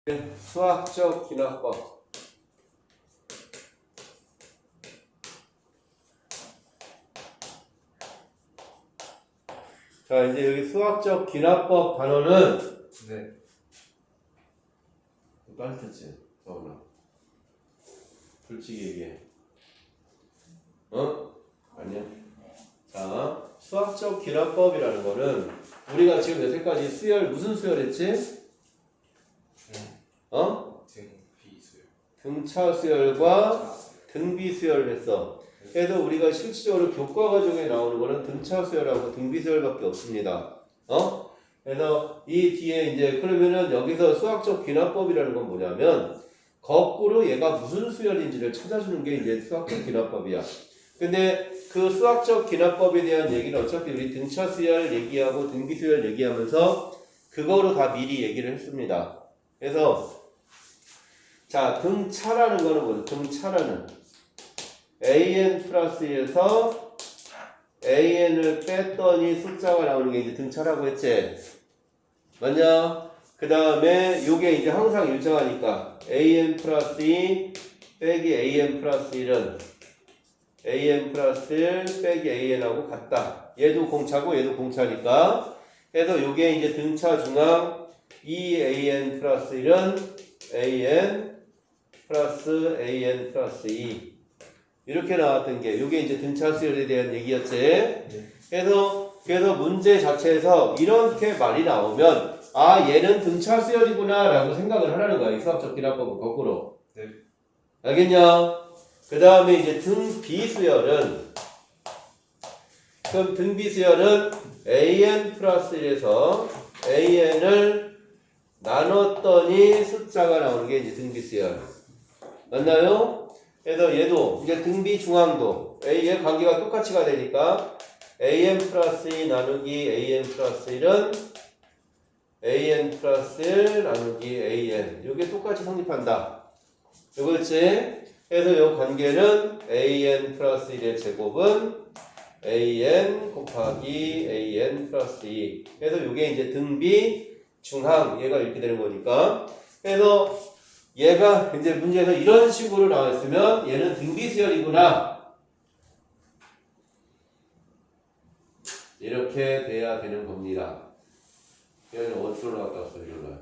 수학적 기납법. 자, 이제 여기 수학적 기납법 단어는 네. 빨리 듣지, 서원아. 솔직히 얘기해. 아니야. 자, 수학적 기납법이라는 거는 우리가 지금 여태까지 수열 무슨 수열 했지? 등비수열. 등차 수열과 등비 수열을 했어. 그래서 우리가 실질적으로 교과 과정에 나오는 거는 등차 수열하고 등비 수열밖에 없습니다. 그래서 이 뒤에 이제 그러면은 여기서 수학적 기납법이라는 건 뭐냐면 거꾸로 얘가 무슨 수열인지를 찾아주는 게 이제 수학적 기납법이야. 근데 그 수학적 기납법에 대한 얘기는 어차피 우리 등차 수열 얘기하고 등비 수열 얘기하면서 그거로 다 미리 얘기를 했습니다. 그래서 자, 등차라는 거는 뭐죠? 등차라는 an 플러스 1에서 an을 뺐더니 숫자가 나오는 게 이제 등차라고 했지. 맞냐? 그 다음에 요게 이제 항상 일정하니까 an 플러스 2 빼기 an 플러스 1은 an 플러스 1 빼기 an하고 같다. 얘도 공차고 얘도 공차니까. 그래서 요게 이제 등차 중앙 2an 플러스 1은 an 플러스 an 플러스 2 이렇게 나왔던 게 요게 이제 등차 수열에 대한 얘기였지. 네. 그래서 문제 자체에서 이렇게 말이 나오면 아 얘는 등차 수열이구나 라고 생각을 하라는 거야. 이 수학적 기납법은 거꾸로. 네. 알겠냐? 그 다음에 이제 등비수열은 그럼 등비수열은 an 플러스 1에서 an을 나눴더니 숫자가 나오는 게 이제 등비수열. 맞나요? 그래서 얘도 이제 등비 중앙도 얘 관계가 똑같이 가 되니까 an 플러스 2 나누기 an 플러스 1은 an 플러스 1 나누기 an 이게 똑같이 성립한다. 이거였지? 그래서 이 관계는 an 플러스 1의 제곱은 an 곱하기 an 플러스 2 그래서 이게 이제 등비 중항 얘가 이렇게 되는 거니까 그래서 얘가 이제 문제에서 이런 식으로 나왔으면 얘는 등비수열이구나 이렇게 돼야 되는 겁니다. 얘는 어디로 나갔다 왔어? 이리로 나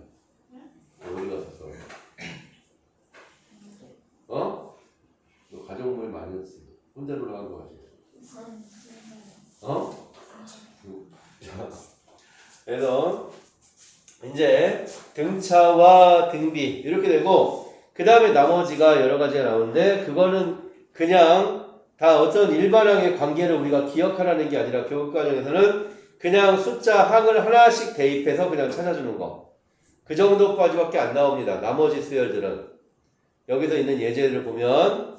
어디 갔었어? 너 가정부에 많이 했지? 혼자 놀러간 거 같지? 자, 그래서 이제 등차와 등비 이렇게 되고 그 다음에 나머지가 여러 가지가 나오는데 그거는 그냥 다 어떤 일반항의 관계를 우리가 기억하라는 게 아니라 교육과정에서는 그냥 숫자 항을 하나씩 대입해서 그냥 찾아주는 거 그 정도까지밖에 안 나옵니다. 나머지 수열들은 여기서 있는 예제들을 보면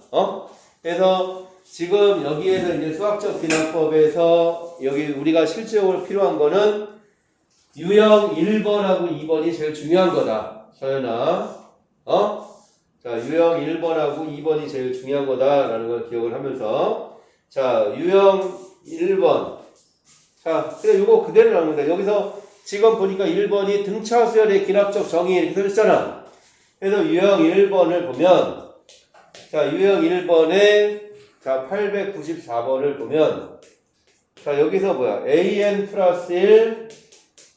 그래서 지금 여기에서 이제 수학적 기납법에서 여기 우리가 실질적으로 필요한 거는 유형 1번하고 2번이 제일 중요한 거다. 서연아. 자, 유형 1번하고 2번이 제일 중요한 거다라는 걸 기억을 하면서 자, 유형 1번. 자, 그래 요거 그대로 나옵니다. 여기서 지금 보니까 1번이 등차 수열의 기납적 정의 이렇게 써있잖아. 그래서 유형 1번을 보면 자, 유형 1번에 자, 894번을 보면 자, 여기서 뭐야? an 플러스 1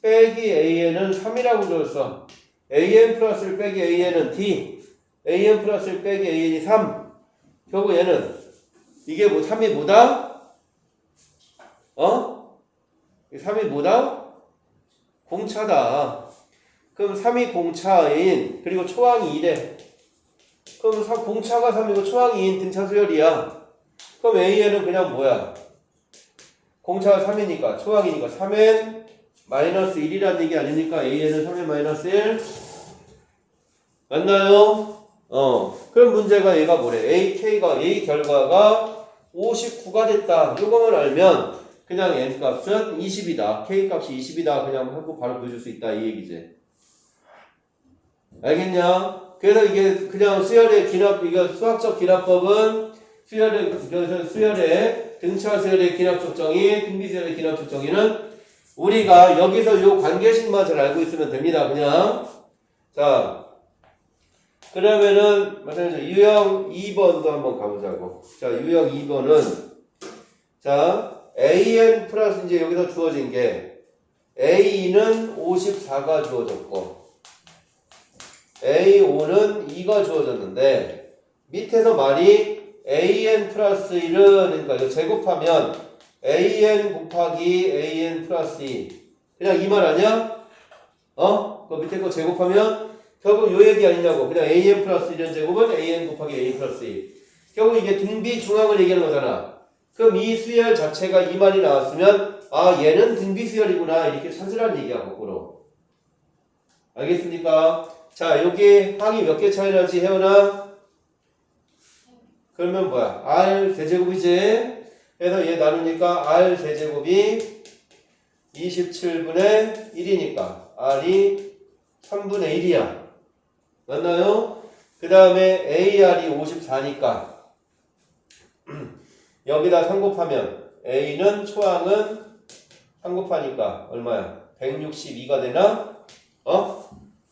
빼기 an은 3이라고 줬어. an 플러스 1 빼기 an은 d. an 플러스 1 빼기 an이 3. 결국 얘는 이게 뭐 3이 뭐다? 3이 뭐다? 공차다. 그럼 3이 공차인 그리고 초항이 2래. 그럼 공차가 3이고 초항이 2인 등차 수열이야. 그럼 an은 그냥 뭐야? 공차가 3이니까 초항이니까 3n 마이너스 1이라는 얘기 아니니까 an은 3의 마이너스 1 맞나요? 그럼 문제가 얘가 뭐래? A 결과가 59가 됐다. 요거만 알면 그냥 n 값은 20이다. k 값이 20이다. 그냥 하고 바로 보여줄 수 있다. 이 얘기지. 알겠냐? 그래서 이게 그냥 수열의 기납, 이거 수학적 기납법은 수열의 등차 수열의 기납적 정의, 등비 수열의 기납적 정의는 우리가 여기서 요 관계식만 잘 알고 있으면 됩니다. 그냥 자 그러면은 마찬가지로 유형 2번도 한번 가보자고. 자, 유형 2번은 자, AN 플러스 이제 여기서 주어진 게 A는 54가 주어졌고 A5는 2가 주어졌는데 밑에서 말이 AN 플러스 1은 그러니까 이거 제곱하면 AN 곱하기 AN 플러스 2 그냥 이 말 아니야? 그 밑에 거 제곱하면 결국 요 얘기 아니냐고. 그냥 AN 플러스 1은 제곱은 AN 곱하기 AN 플러스 2 결국 이게 등비 중앙을 얘기하는 거잖아. 그럼 이 수열 자체가 이 말이 나왔으면 아 얘는 등비 수열이구나 이렇게 찾으라는 얘기야 거꾸로. 알겠습니까? 자 여기 항이 몇 개 차이 나지 혜원아? 그러면 뭐야? R 세제곱이지? 그래서 얘 나누니까 R 세제곱이 27분의 1이니까 R이 3분의 1이야. 맞나요? 그 다음에 AR이 54니까 여기다 3 곱하면 A는 초항은 3 곱하니까 얼마야? 162가 되나?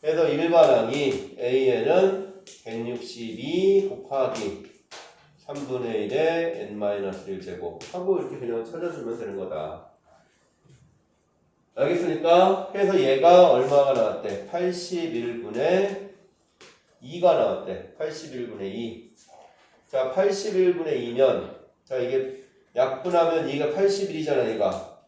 그래서 일반항이 AN은 162 곱하기 3분의 1에 n-1제곱 하고 이렇게 그냥 찾아주면 되는 거다. 알겠습니까? 그래서 얘가 얼마가 나왔대? 81분의 2가 나왔대. 81분의 2. 자, 81분의 2면 자, 이게 약분하면 2가 81이잖아, 얘가.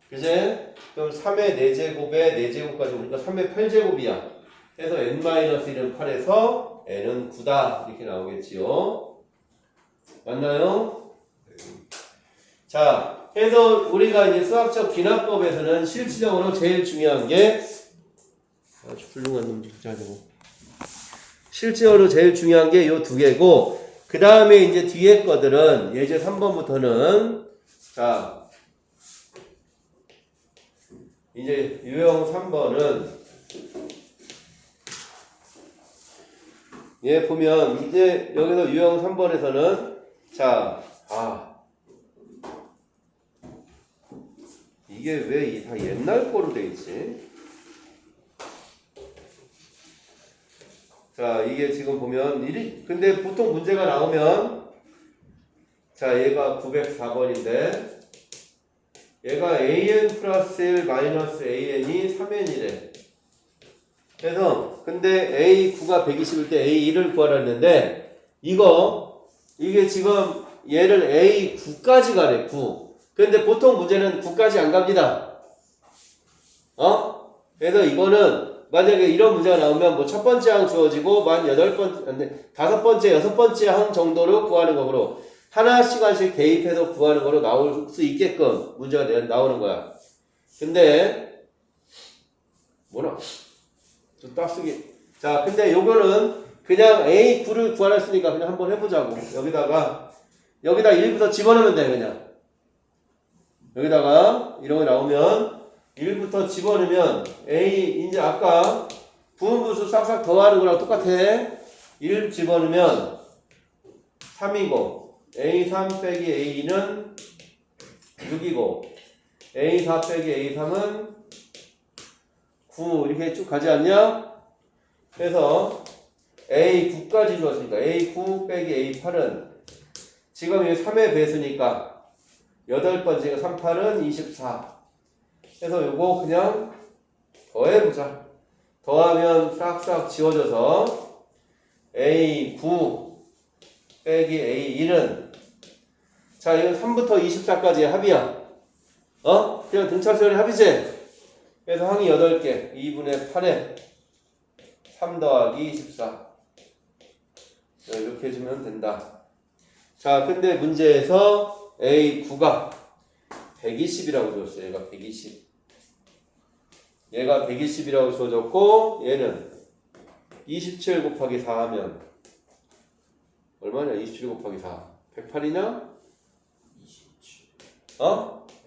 그제? 그럼 3의 4제곱에 4제곱까지 오니까 3의 8제곱이야. 그래서 n-1은 8에서 n은 9다. 이렇게 나오겠지요. 맞나요? 자, 그래서 우리가 이제 수학적 기납법에서는 실질적으로 제일 중요한 게 아주 훌륭한 놈들 잘 되고 실제로 제일 중요한 게 요 두 개고 그 다음에 이제 뒤에 거들은 예제 3번부터는 자 이제 유형 3번은 얘 보면 이제 여기서 유형 3번에서는 자 이게 왜 다 옛날 거로 돼 있지? 자, 이게 지금 보면 근데 보통 문제가 나오면 자, 얘가 904번인데 얘가 AN 플러스 1 마이너스 AN이 3N이래. 그래서 근데 A9가 120일 때 A1을 구하라 했는데 이게 지금 얘를 A9까지 가래. 9. 근데 보통 문제는 9까지 안 갑니다. 그래서 이거는 만약에 이런 문제가 나오면 뭐 첫 번째 항 주어지고 만 5번째, 6번째 항 정도로 구하는 거로 하나씩씩 대입해서 구하는 거로 나올 수 있게끔 문제가 나오는 거야. 근데 뭐라 좀 빡쓰기. 자, 근데 요거는 그냥 A9를 구하라 했으니까 그냥 한번 해보자고. 여기다 1부터 집어넣으면 돼. 그냥 여기다가 이런 거 나오면 1부터 집어넣으면 A 이제 아까 부분분수 싹싹 더하는 거랑 똑같아. 1 집어넣으면 3이고 A3 빼기 A2는 6이고 A4 빼기 A3은 9 이렇게 쭉 가지 않냐? 그래서 A9까지 주었으니까 A9 빼기 A8은 지금 이 3의 배수니까 8번째가 3, 8은 24. 그래서 요거 그냥 더해보자. 더하면 싹싹 지워져서 A9 빼기 A1은 자, 이건 3부터 24까지의 합이야. 그냥 등차수열의 합이지? 그래서 항이 8개. 2분의 8에 3 더하기 24. 이렇게 해주면 된다. 자, 근데 문제에서 A9가 120이라고 줬어요. 얘가 120. 얘가 120이라고 줘줬고 얘는 27 곱하기 4 하면 얼마냐? 27 곱하기 4 108이냐? 27.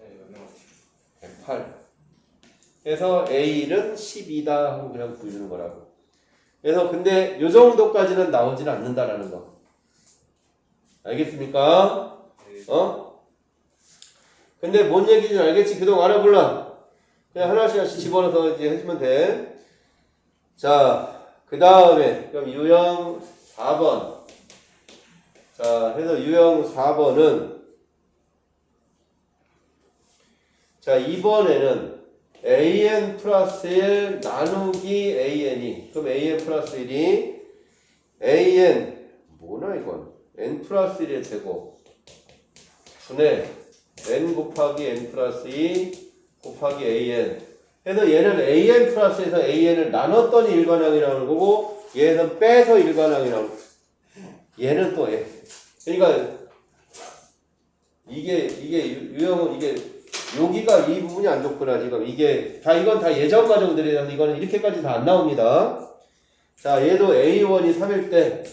네, 108. 그래서 A1은 12다 하고 그냥 구해주는 거라고. 그래서 근데 요 정도까지는 나오지는 않는다라는 거. 알겠습니까? 근데 뭔 얘기인지 알겠지? 그동안 알아볼라. 그냥 하나씩 집어넣어서 이제 해주면 돼. 자, 그 다음에 그럼 유형 4번. 자, 해서 유형 4번은 자, 이번에는 an 플러스 1 나누기 an이 그럼 an 플러스 1이 an 뭐나 이건 n 플러스 1의 제곱 분의 n 곱하기 n 플러스 2 곱하기 an 해서 얘는 an 플러스에서 an을 나눴더니 일반항이 나오는 거고 얘는 빼서 일반항이 나오는 거고 얘는 또 그러니까 이게 유형은 이게 여기가 이 부분이 안 좋구나 지금 이게 다 이건 다 예전 과정들이라서 이거는 이렇게까지 다 안 나옵니다. 자 얘도 A1이 3일 때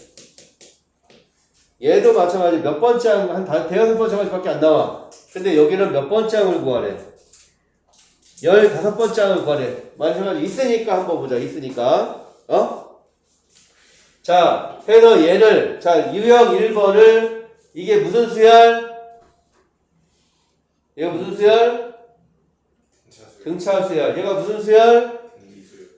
얘도 마찬가지 몇 번째 항 한 대여섯 번째까지밖에 안 나와. 근데 여기는 몇 번째 항을 구하래? 15번째 항을 구하래. 마찬가지 있으니까 한번 보자. 있으니까 자 해서 얘를 자 유형 1번을 이게 무슨 수열? 얘가 무슨 수열? 등차 수열. 얘가 무슨 수열?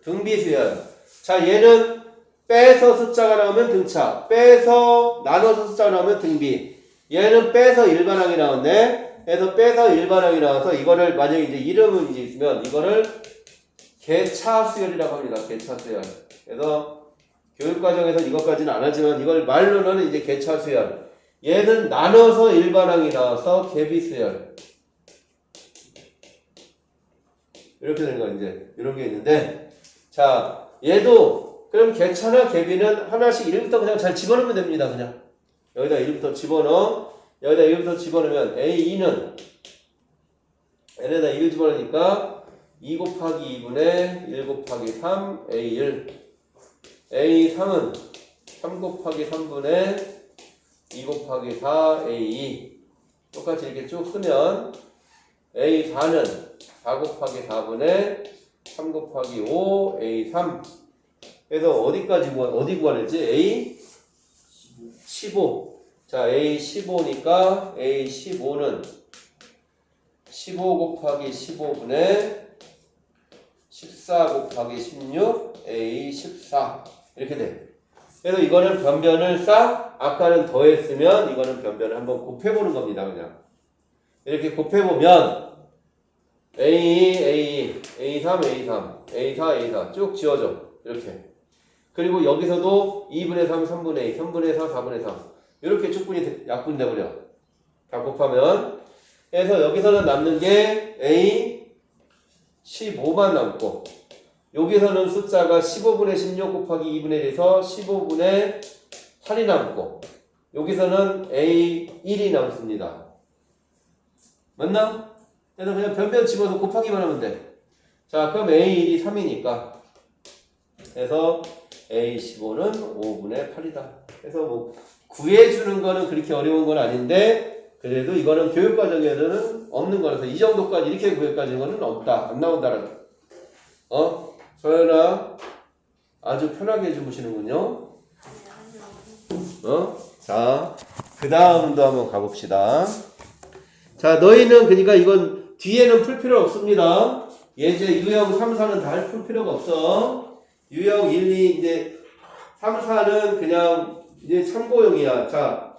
등비 수열. 자 얘는 빼서 숫자가 나오면 등차, 빼서 나눠서 숫자가 나오면 등비. 얘는 빼서 일반항이 나오네. 그래서 빼서 일반항이 나와서 이거를 만약에 이제 이름은 이제 있으면 이거를 개차 수열이라고 합니다. 개차 수열. 그래서 교육과정에서 이것까지는 안 하지만 이걸 말로는 이제 개차 수열. 얘는 나눠서 일반항이 나와서 개비 수열. 이렇게 되는 거 이제 이런 게 있는데 자 얘도 그럼 개차나 개비는 하나씩 1부터 그냥 잘 집어넣으면 됩니다. 그냥 여기다 1부터 집어넣어. 여기다 1부터 집어넣으면 A2는 n에다 1 집어넣으니까 2 곱하기 2분의 1 곱하기 3 A1 A3은 3 곱하기 3분의 2 곱하기 4 A2 똑같이 이렇게 쭉 쓰면 A4는 4 곱하기 4분의 3 곱하기 5 A3 그래서 어디까지 어디 구하랬지? A 15. 자, A 15니까 A 15는 15 곱하기 15분의 14 곱하기 16 A 14 이렇게 돼. 그래서 이거는 변변을 싹 아까는 더했으면 이거는 변변을 한번 곱해보는 겁니다. 그냥 이렇게 곱해보면 A2, A2, A3, A3, A4, A4 쭉 지워져. 이렇게. 그리고 여기서도 2분의 3, 3분의 2, 3분의 4, 4분의 3 이렇게 쭉분이 약분이 돼버려. 다 곱하면 그래서 여기서는 남는 게 A 15만 남고 여기서는 숫자가 15분의 16 곱하기 2분의 1에서 15분의 8이 남고 여기서는 A 1이 남습니다. 맞나? 그래서 그냥 변변 집어서 곱하기만 하면 돼. 자 그럼 A 1이 3이니까 그래서 A15는 5분의 8이다. 그래서 뭐 구해주는 거는 그렇게 어려운 건 아닌데 그래도 이거는 교육과정에는 없는 거라서 이 정도까지 이렇게 구해까지는 거는 없다. 안 나온다라는 서연아 아주 편하게 주무시는군요. 자 그 다음도 한번 가봅시다. 자 너희는 그러니까 이건 뒤에는 풀 필요 없습니다. 예제 유형 3, 4는 다 풀 필요가 없어. 유형 1, 2, 이제 3, 4는 그냥 이제 참고용이야. 자,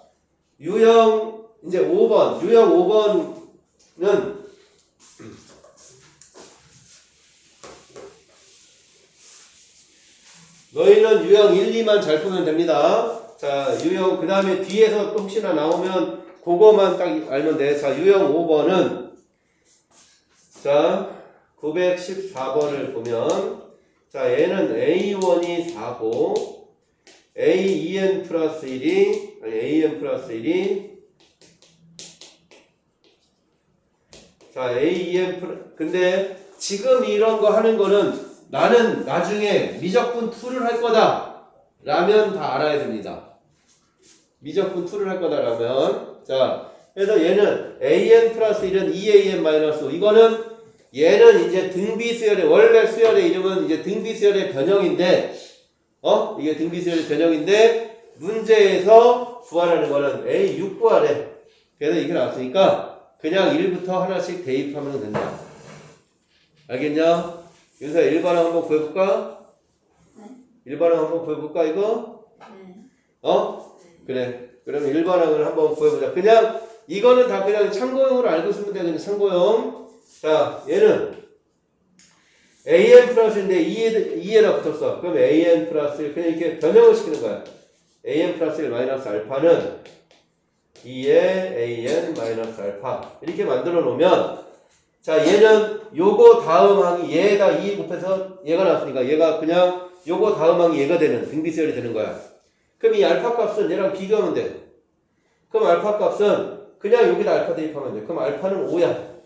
유형 이제 5번. 유형 5번은 너희는 유형 1, 2만 잘 풀면 됩니다. 자, 유형 그 다음에 뒤에서 또 혹시나 나오면 그거만 딱 알면 돼. 자, 유형 5번은 자, 914번을 보면 자, 얘는 A1이 4고 A2n 플러스 1이 아니 AN 플러스 1이 자 AN 플러스 근데 지금 이런 거 하는 거는 나는 나중에 미적분 2를 할 거다 라면 다 알아야 됩니다. 미적분 2를 할 거다 라면 자 그래서 얘는 AN 플러스 1은 2AN 마이너스 5 이거는 얘는 이제 등비수열의 원래 수열의 이름은 이제 등비수열의 변형인데 이게 등비수열의 변형인데 문제에서 구하라는 거는 A6 구하래. 그래서 이게 나왔으니까 그냥 1부터 하나씩 대입하면 된다. 알겠냐? 윤서야 1번을 한번 구해볼까? 1반항 한번 구해볼까 이거? 네. 어? 그래. 그럼 1반항을 한번 구해보자. 그냥 이거는 다 그냥 참고용으로 알고 있으면 돼. 그냥 참고용. 자, 얘는 an 플러스인데 2에다 붙었어. 그럼 an 플러스 그냥 이렇게 변형을 시키는 거야. an 플러스 1 마이너스 알파는 2의 an 마이너스 알파 이렇게 만들어 놓으면 자 얘는 요거 다음 항이 얘에다 2 곱해서 얘가 나왔으니까 얘가 그냥 요거 다음 항이 얘가 되는 등비수열이 되는 거야. 그럼 이 알파 값은 얘랑 비교하면 돼. 그럼 알파 값은 그냥 여기다 알파 대입하면 돼. 그럼 알파는 5야.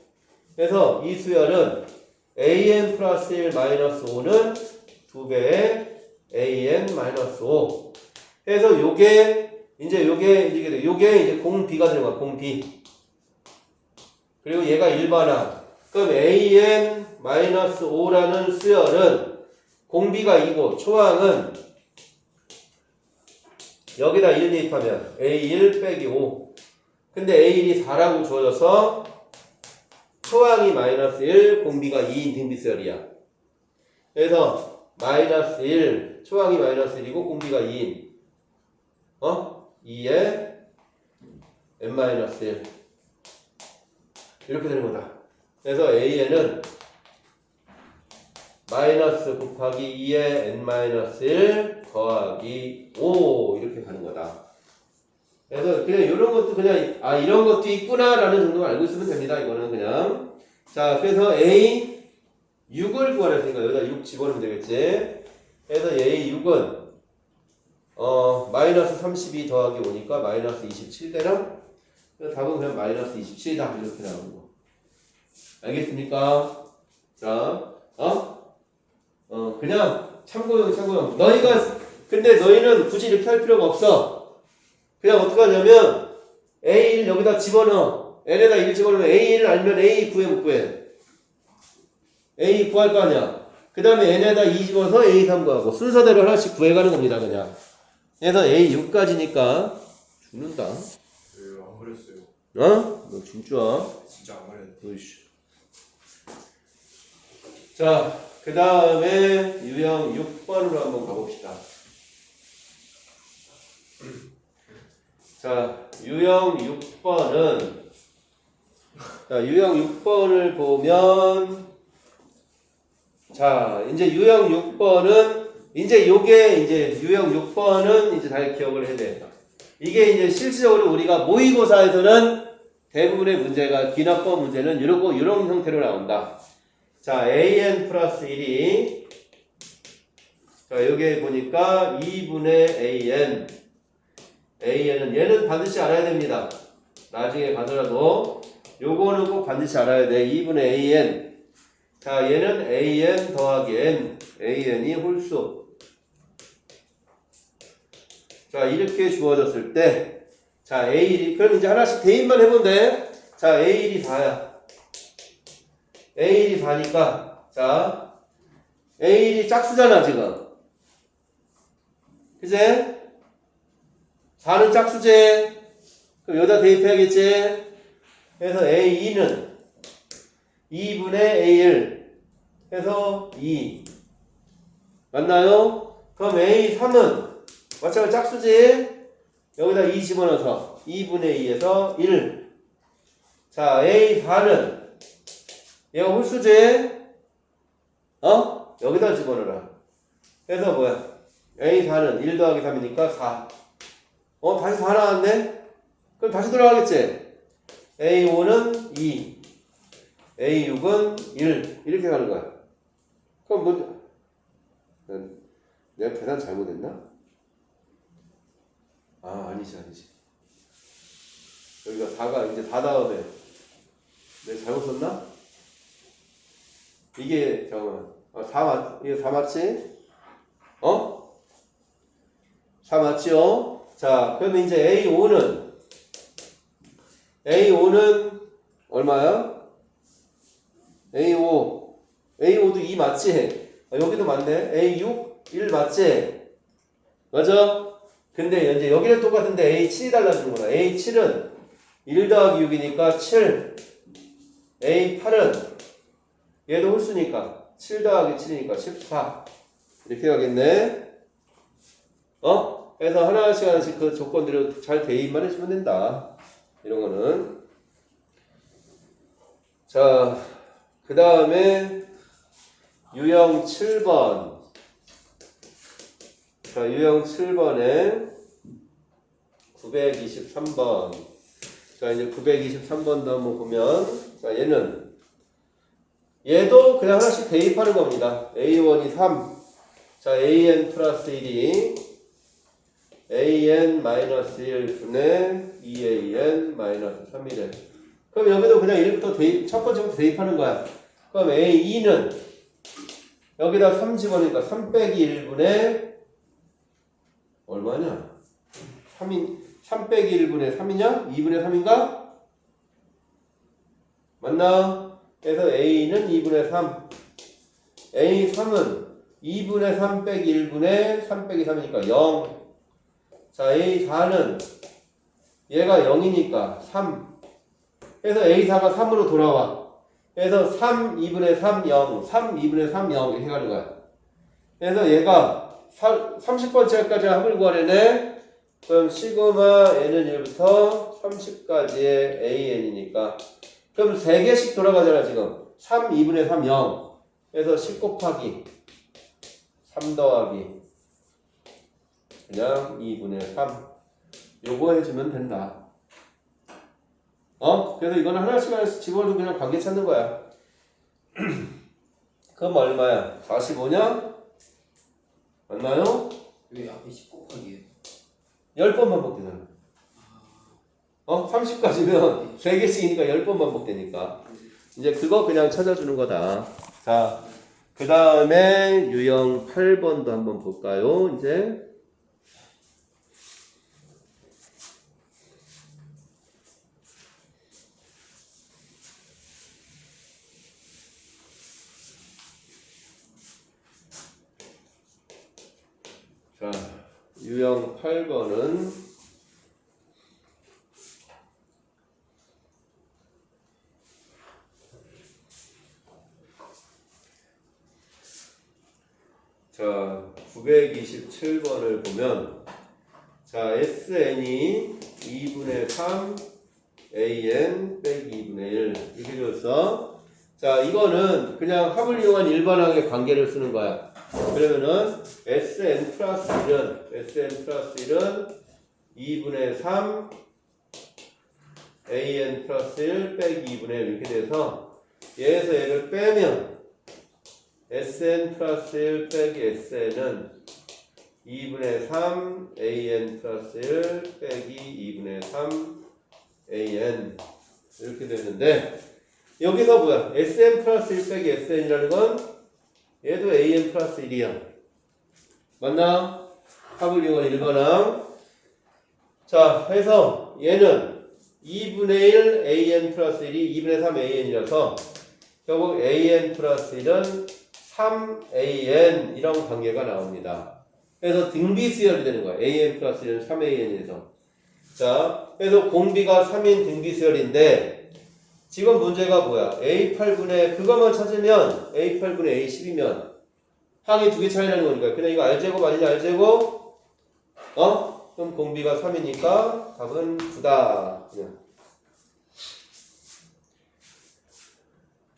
그래서 이 수열은 an 플러스 1 마이너스 5는 2배의 an 마이너스 5. 그래서 요게 이제 공비가 되는 거야. 공비. 그리고 얘가 일반항. 그럼 an 마이너스 5라는 수열은 공비가 2고 초항은 여기다 1 대입하면 a1 빼기 5. 근데 a1이 4라고 주어져서 초항이 마이너스 1, 공비가 2인 등비수열이야. 그래서 마이너스 1, 초항이 마이너스 1이고 공비가 2인 2에 n 마이너스 1 이렇게 되는 거다. 그래서 an은 마이너스 곱하기 2에 n 마이너스 1 더하기 5 이렇게 가는 거다. 그래서 그냥 이런 것도 그냥 이런 것도 있구나라는 정도만 알고 있으면 됩니다. 이거는 그냥 자 그래서 a 6을 구하랬으니까 여기다 6 집어넣으면 되겠지. 그래서 a 6은 마이너스 32 더하기 5니까 마이너스 27 되나? 그래서 답은 그냥 마이너스 27이다 이렇게 나오는 거. 알겠습니까? 자, 그냥 참고용. 근데 너희는 굳이 이렇게 할 필요가 없어. 그냥 어떻게 하냐면 A1 여기다 집어넣어. N에다 1 집어넣으면 A1을 알면 A 구해 못 구해? A 구할 거 아니야. 그 다음에 N에다 2 집어서 A3 구하고 순서대로 하나씩 구해가는 겁니다. 그냥. 그래서 A6까지니까 죽는다. 왜요? 안 그랬어요. 너 진짜. 진짜 안 그랬는데. 으이씨. 자, 그 다음에 유형 6번으로 한번 가봅시다. 자, 유형 6번을 보면, 자, 이제 유형 6번은, 이제 유형 6번은 이제 잘 기억을 해야 돼. 이게 이제 실질적으로 우리가 모의고사에서는 대부분의 문제가, 기납법 문제는 이런 형태로 나온다. 자, an 플러스 1이, 자, 여기 보니까 2분의 an은 얘는 반드시 알아야 됩니다. 나중에 가더라도 요거는 꼭 반드시 알아야 돼. 2분의 an. 자, 얘는 an 더하기 n. an이 홀수. 자, 이렇게 주어졌을 때, 자, a1이, 그럼 이제 하나씩 대입만 해보면 돼. 자, a1이 4야. a1이 4니까, 자, a1이 짝수잖아, 지금. 그제? 4는 짝수제. 그럼 여기다 대입해야겠지? 그래서 A2는 2분의 A1 해서 2. 맞나요? 그럼 A3은 마찬가지 짝수지? 여기다 2 집어넣어서 2분의 2에서 1. 자, A4는 얘가 홀수지? 여기다 집어넣어라. 그래서 뭐야? A4는 1 더하기 3이니까 4. 다시 4 나왔네? 그럼 다시 돌아가겠지? A5는 2, A6은 1 이렇게 가는 거야. 그럼 뭐 내가 계산 잘못했나? 아니지. 여기가 4가 이제 4 다음에 내가 잘못 썼나? 이게 잠깐만 4 맞지? 4 맞지요? 자, 그러면 이제 A5는 얼마야? A5도 2 맞지? 여기도 맞네. A6, 1 맞지? 맞아? 근데 이제 여기는 똑같은데 A7이 달라지는구나. A7은 1 더하기 6이니까 7. A8은 얘도 홀수니까 7 더하기 7이니까 14. 이렇게 가겠네. 그래서 하나씩 하나씩 그 조건들을 잘 대입만 해주면 된다. 이런 거는. 자, 그 다음에 유형 7번. 자, 유형 7번에 923번. 자, 이제 923번도 한번 보면, 자, 얘도 그냥 하나씩 대입하는 겁니다. A1이 3. 자, AN 플러스 1이 AN-1 분의 2AN 마이너스 3이래. 그럼 여기도 그냥 1부터 첫 번째부터 대입하는 거야. 그럼 A2는 여기다 3 집어넣으니까 3 빼기 1분의 얼마냐? 3 빼기 1분의 3이냐? 2분의 3인가? 맞나? 그래서 A는 2분의 3. A3은 2분의 3 빼기 1분의 3 빼기 3이니까 0. 자, A4는 얘가 0이니까 3. 그래서 A4가 3으로 돌아와. 그래서 3, 2분의 3, 0. 3, 2분의 3, 0 이렇게 가는 거야. 그래서 얘가 30번째까지 합을 구하려네. 그럼 시그마 n은 1부터 30까지의 an이니까 그럼 3개씩 돌아가잖아 지금. 3, 2분의 3, 0. 그래서 10 곱하기 3 더하기 그냥 2분의 3 요거 해주면 된다. 그래서 이거는 하나씩 하나씩 집어넣고 그냥 관계 찾는 거야. 그럼 얼마야? 45냐? 맞나요? 왜 앞에 10 곱하기예요? 10번 반복되잖아. 30까지면 3개씩이니까 10번 반복되니까. 이제 그거 그냥 찾아주는 거다. 자, 그 다음에 유형 8번도 한번 볼까요? 이제. 자, 유형 8번은 자, 927번을 보면 자, SN이 2분의 3 AN 빼기 2분의 1 이렇게 줬어. 자, 이거는 그냥 합을 이용한 일반항의 관계를 쓰는 거야. 그러면은 SN 플러스 1은 2분의 3 AN 플러스 1 빼기 2분의 1 이렇게 돼서 얘에서 얘를 빼면 SN 플러스 1 빼기 SN은 2분의 3 AN 플러스 1 빼기 2분의 3 AN 이렇게 되는데 여기서 뭐야? SN 플러스 1 빼기 SN이라는 건 얘도 AN 플러스 1이야. 맞나? 합을 이용한 일반항. 자, 해서 얘는 2분의 1 AN 플러스 1이 2분의 3 AN이라서 결국 AN 플러스 1은 3AN 이런 관계가 나옵니다. 그래서 등비수열이 되는 거야. AN 플러스 1은 3AN에서. 자, 그래서 공비가 3인 등비수열인데 지금 문제가 뭐야? A8분의 그것만 찾으면 A8분의 A10이면 항이 2개 차이 나는 거니까 그냥 이거 R제곱 아니냐 R제곱? 그럼 공비가 3이니까 답은 9다. 그냥.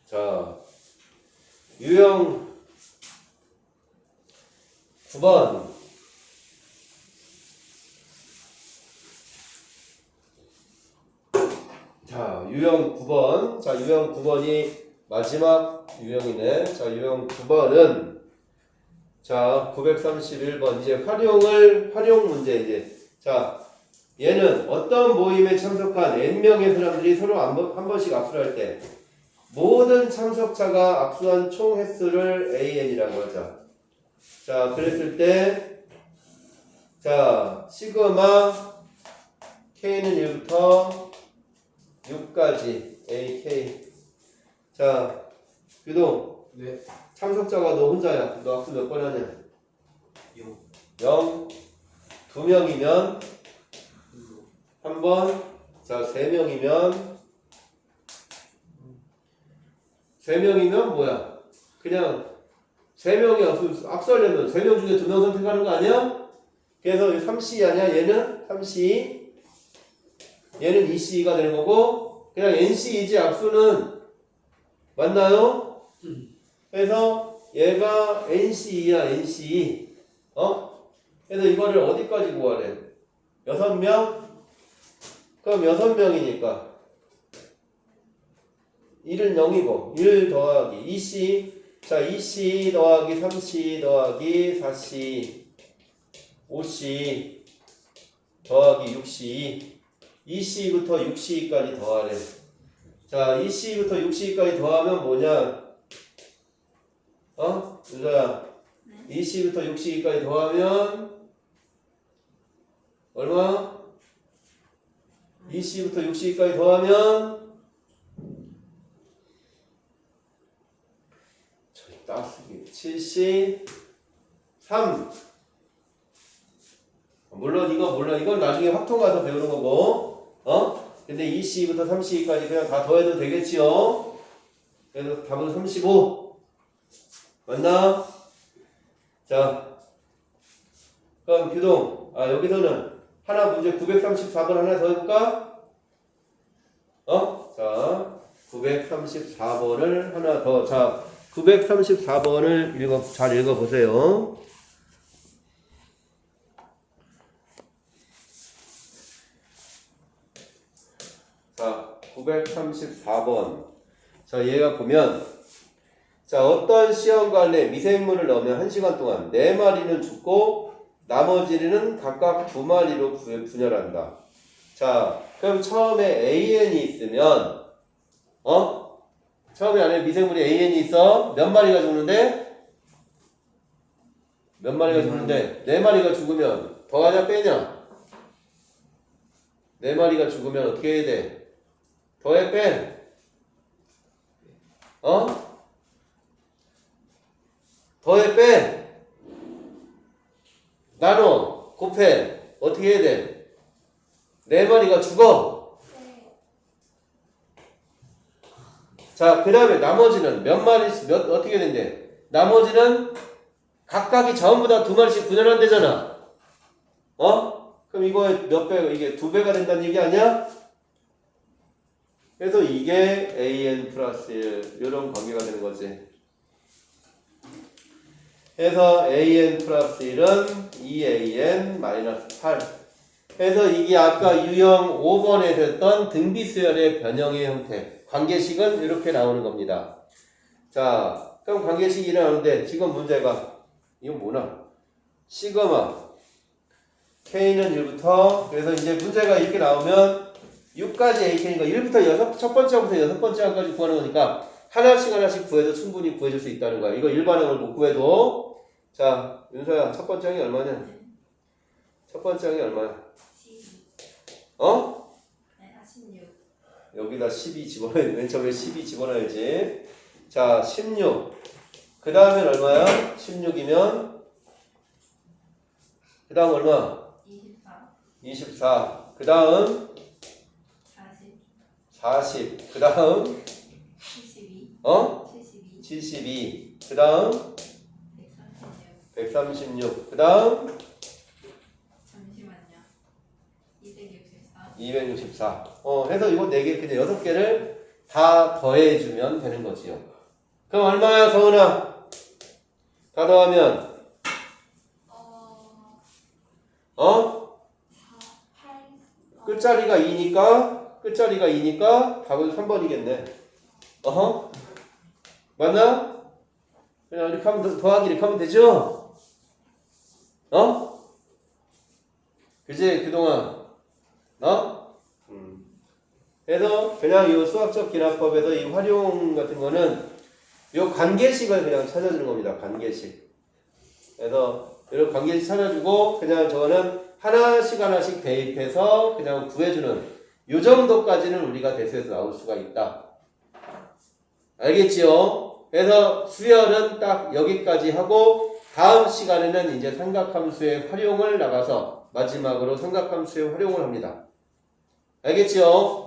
자, 유형 9번. 자, 유형 9번. 자, 유형 9번이 마지막 유형이네. 자, 유형 9번은 자, 931번. 이제 활용 문제 이제. 자, 얘는 어떤 모임에 참석한 N명의 사람들이 서로 한 번씩 악수를 할 때 모든 참석자가 악수한 총 횟수를 AN이라고 하자. 자, 그랬을 때 자, 시그마 K는 1부터 6까지 AK. 자, 유동. 네. 참석자가 너 혼자야. 너 악수 몇 번 하냐? 0. 0. 2명이면 한 번. 자, 3명이면 3명이면 뭐야? 그냥 3명이 악수하려면 3명 중에 2명 선택하는 거 아니야? 그래서 3C 아니야? 얘는 3C, 얘는 2C가 되는 거고 그냥 NC이지 앞수는 맞나요? 그래서 얘가 NC야 NC. 그래서 이거를 어디까지 구하래? 6명? 그럼 6명이니까 1은 0이고 1 더하기 2C. 자 2C 더하기 3C 더하기 4C 5C 더하기 6C 2C부터 6C까지 더하래. 자 2C부터 6C까지 더하면 뭐냐? 윤서야 2C부터 6C까지 더하면 얼마? 2C부터 6C까지 더하면 저기 따쓰기 73. 물론 이건 나중에 확통 가서 배우는 거고 근데 2C부터 3C까지 그냥 다 더해도 되겠지요. 그래서 답은 35 맞나? 자 그럼 규동 여기서는 하나 문제 934번 하나 더 해볼까? 자 934번을 하나 더. 자 934번을 잘 읽어보세요. 자 934번. 자 얘가 보면 자 어떤 시험관에 미생물을 넣으면 1시간 동안 4마리는 죽고 나머지는 각각 2마리로 분열한다. 자 그럼 처음에 AN이 있으면 처음에 안에 미생물이 AN이 있어. 몇 마리가 죽는데? 몇 마리가 죽는데? 4마리가 죽으면 더하냐 빼냐? 4마리가 죽으면 어떻게 해야 돼? 더해 빼? 더해 빼? 나눠 곱해 어떻게 해야 돼? 4마리가 죽어. 자 그 다음에 나머지는 몇 마리씩 어떻게 된대? 나머지는 각각이 전부 다 2마리씩 분열한대잖아. 그럼 이거 몇 배? 이게 2배가 된다는 얘기 아니야? 그래서 이게 AN 플러스 1 이런 관계가 되는 거지. 그래서 AN 플러스 1은 2AN 마이너스 8. 그래서 이게 아까 유형 5번에서 했던 등비수열의 변형의 형태. 관계식은 이렇게 나오는 겁니다. 자, 그럼 관계식이 나오는데 지금 문제가 이건 뭐나? 시그마 K는 1부터 그래서 이제 문제가 이렇게 나오면 6까지 AK니까 1부터 첫 번째부터 6번째까지 구하는 거니까 하나씩 구해도 충분히 구해줄 수 있다는 거야. 이거 일반항을 못 구해도. 자, 윤서야 첫 번째 항이 얼마냐? 첫 번째 항이 얼마야? 16. 여기다 12 집어넣어야 맨 처음에 12 집어넣어야지. 자, 16. 그 다음엔 얼마야? 16이면 그 다음 얼마? 24. 24. 그 다음 40. 40. 그 다음 72. 72. 72. 그 다음 136. 136. 그 다음 잠시만요. 264. 264. 해서 이거 4개, 그냥 6개를 다 더해주면 되는 거지요. 그럼 얼마야, 서은아? 다 더하면? 8. 끝자리가 2니까 답은 3번이겠네. 맞나? 그냥 이렇게 하면 더하기 이렇게 하면 되죠? 그지? 그동안 그래서 그냥 이 수학적 기납법에서 이 활용 같은 거는 이 관계식을 그냥 찾아주는 겁니다. 관계식. 그래서 이런 관계식 찾아주고 그냥 저거는 하나씩 대입해서 그냥 구해주는 요 정도까지는 우리가 대수에서 나올 수가 있다. 알겠지요? 그래서 수열은 딱 여기까지 하고 다음 시간에는 이제 삼각함수의 활용을 나가서 마지막으로 삼각함수의 활용을 합니다. 알겠지요?